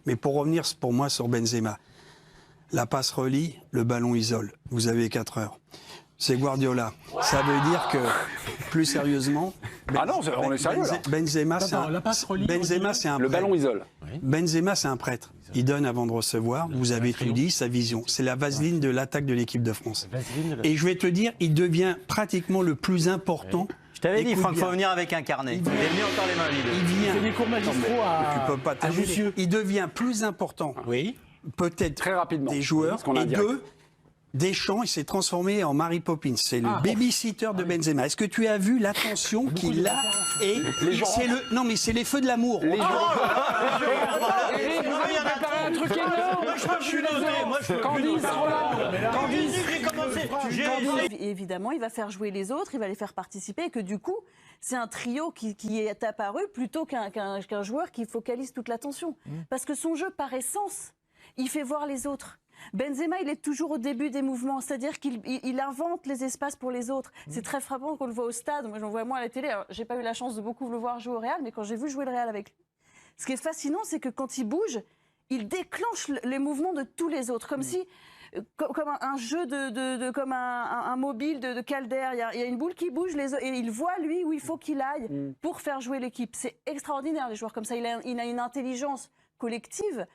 Mais pour revenir pour moi sur Benzema, la passe relie, le ballon isole. Vous avez 4 heures. C'est Guardiola. Ça veut dire que, plus sérieusement... Ah non, on est sérieux là. Benzema, c'est un Le ballon isole. Benzema, c'est un prêtre. Il donne avant de recevoir. Vous avez tout dit, sa vision. C'est la vaseline de l'attaque de l'équipe de France. Et je vais te dire, il devient pratiquement le plus important. Je t'avais dit, Franck, il faut venir avec un carnet. Il est venu encore les mains vides. Il vient. C'est des cours magistraux Tu peux pas terminer. Il devient plus important. Oui. Peut-être très rapidement des joueurs. Et deux, Deschamps, il s'est transformé en Mary Poppins. C'est le babysitter de Benzema. Est-ce que tu as vu l'attention qu'il a? Et c'est le... Non, mais c'est les feux de l'amour. Vous avez préparé un truc énorme. Je suis noté. Moi, je Candice, évidemment, il va faire jouer les autres, il va les faire participer, et que du coup, c'est un trio qui est apparu plutôt qu'un joueur qui focalise toute l'attention. Parce que son jeu, par essence, il fait voir les autres. Benzema, il est toujours au début des mouvements, c'est-à-dire qu'il invente les espaces pour les autres. C'est très frappant qu'on le voit au stade. Moi, j'en vois moins à la télé. Alors, j'ai pas eu la chance de beaucoup le voir jouer au Real, mais quand j'ai vu jouer le Real avec lui, ce qui est fascinant, c'est que quand il bouge, il déclenche les mouvements de tous les autres, comme si, comme un jeu comme un mobile de Calder. Il y a une boule qui bouge, et il voit lui où il faut qu'il aille pour faire jouer l'équipe. C'est extraordinaire, les joueurs comme ça. Il a une intelligence collective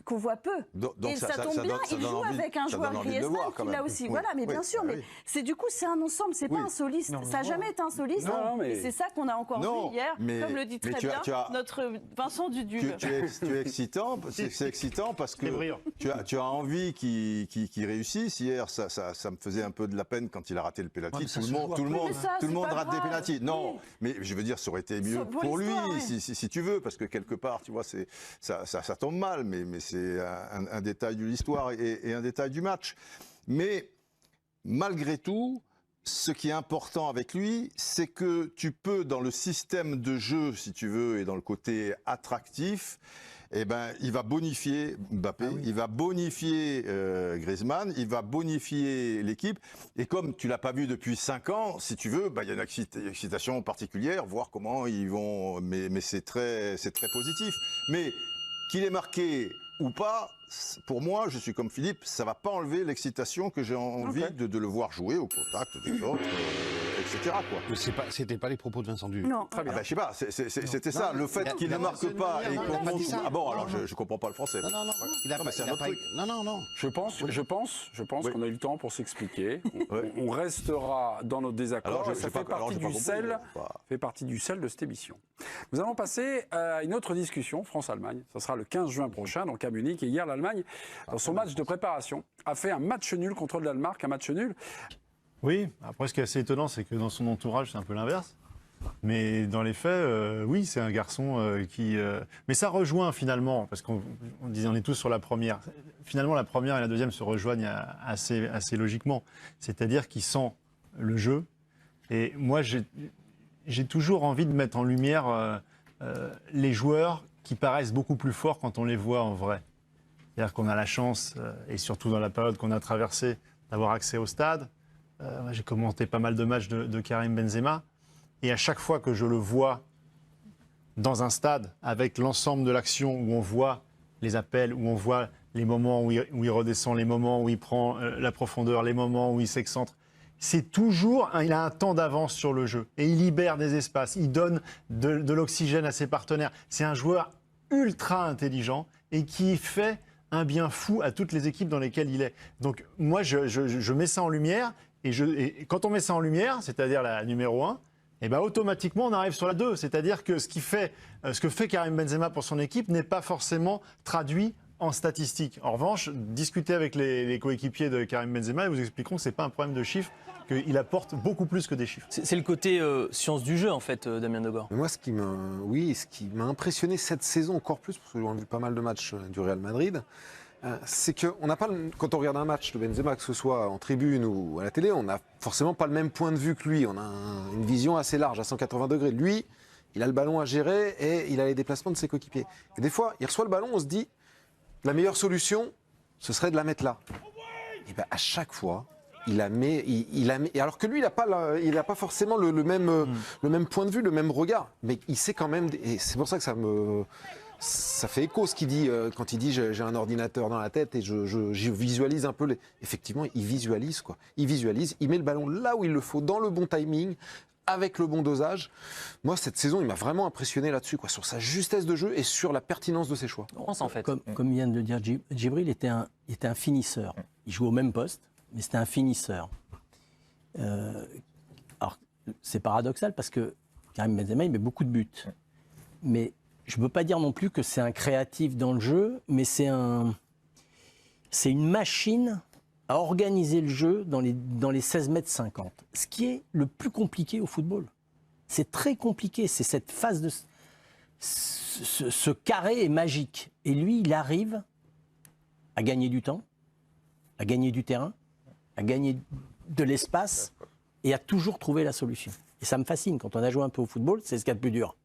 qu'on voit peu. Donc et ça tombe bien, il joue avec un joueur Griezmann qui l'a aussi. Voilà, mais bien sûr, mais c'est du coup c'est un ensemble, c'est pas un soliste. Ça n'a jamais été un soliste. Et c'est ça qu'on a encore vu hier, comme le dit très bien notre Vincent Dudul. Tu es excitant, c'est excitant parce que tu as envie qu'il réussisse. Hier, ça me faisait un peu de la peine quand il a raté le pénalty. Tout le monde rate des pénaltys. Non, mais je veux dire, ça aurait été mieux pour lui, si tu veux, parce que quelque part, tu vois, ça tombe mal, mais c'est un détail de l'histoire et un détail du match. Mais malgré tout, ce qui est important avec lui, c'est que tu peux, dans le système de jeu, si tu veux, et dans le côté attractif, eh ben, il va bonifier Mbappé, il va bonifier Griezmann, il va bonifier l'équipe. Et comme tu l'as pas vu depuis 5 ans, si tu veux, il y a une excitation particulière, voir comment ils vont. Mais c'est très positif. Mais qu'il ait marqué ou pas, pour moi, je suis comme Philippe, ça va pas enlever l'excitation que j'ai envie de le voir jouer au contact des autres, etc. C'était pas les propos de Vincent Dudul. Non. Très bien. Je sais pas, c'était ça. Le fait qu'il ne marque pas et qu'on monte... Ah bon, alors je comprends pas le français. Non. Je pense qu'on a eu le temps pour s'expliquer. On restera dans nos désaccords. Ça fait partie du sel de cette émission. Nous allons passer à une autre discussion, France-Allemagne. Ça sera le 15 juin prochain, donc à Munich. Et hier, l'Allemagne, dans son match de préparation, a fait un match nul contre le Danemark, un match nul. Oui, après ce qui est assez étonnant, c'est que dans son entourage, c'est un peu l'inverse. Mais dans les faits, oui, c'est un garçon qui... Mais ça rejoint finalement, parce qu'on disait on est tous sur la première. Finalement, la première et la deuxième se rejoignent assez logiquement. C'est-à-dire qu'il sent le jeu. Et moi, j'ai toujours envie de mettre en lumière les joueurs qui paraissent beaucoup plus forts quand on les voit en vrai. C'est-à-dire qu'on a la chance, et surtout dans la période qu'on a traversée, d'avoir accès au stade. J'ai commenté pas mal de matchs de Karim Benzema. Et à chaque fois que je le vois dans un stade, avec l'ensemble de l'action, où on voit les appels, où on voit les moments où il redescend, les moments où il prend la profondeur, les moments où il s'excentre, c'est toujours, il a un temps d'avance sur le jeu. Et il libère des espaces, il donne de l'oxygène à ses partenaires. C'est un joueur ultra intelligent et qui fait un bien fou à toutes les équipes dans lesquelles il est. Donc moi, je mets ça en lumière. Et quand on met ça en lumière, c'est-à-dire la numéro 1, et ben automatiquement, on arrive sur la 2. C'est-à-dire que ce que fait Karim Benzema pour son équipe n'est pas forcément traduit en statistiques. En revanche, discutez avec les coéquipiers de Karim Benzema et vous expliqueront que ce n'est pas un problème de chiffres, qu'il apporte beaucoup plus que des chiffres. C'est le côté science du jeu, en fait, Damien Degord. Moi, ce qui m'a impressionné cette saison encore plus, parce que j'ai vu pas mal de matchs du Real Madrid, c'est qu'on n'a pas, quand on regarde un match de Benzema, que ce soit en tribune ou à la télé, on n'a forcément pas le même point de vue que lui. On a une vision assez large, à 180 degrés. Lui, il a le ballon à gérer et il a les déplacements de ses coéquipiers. Et des fois, il reçoit le ballon, on se dit, la meilleure solution, ce serait de la mettre là. Et bien, à chaque fois, il la met, alors que lui, il n'a pas forcément le même point de vue, le même regard. Mais il sait quand même, et c'est pour ça que ça ça fait écho ce qu'il dit quand il dit j'ai un ordinateur dans la tête et je visualise un peu. Effectivement, il visualise quoi. Il visualise, il met le ballon là où il le faut, dans le bon timing, avec le bon dosage. Moi, cette saison, il m'a vraiment impressionné là-dessus, quoi, sur sa justesse de jeu et sur la pertinence de ses choix. En fait. Comme vient de le dire Djibril, était un finisseur. Il jouait au même poste, mais c'était un finisseur. Alors, c'est paradoxal parce que Karim Benzema, il met beaucoup de buts. Mais je ne peux pas dire non plus que c'est un créatif dans le jeu, mais c'est une machine à organiser le jeu dans les 16 mètres 50. Ce qui est le plus compliqué au football. C'est très compliqué. C'est cette phase de... Ce carré est magique. Et lui, il arrive à gagner du temps, à gagner du terrain, à gagner de l'espace et à toujours trouver la solution. Et ça me fascine. Quand on a joué un peu au football, c'est ce qu'il y a de plus dur.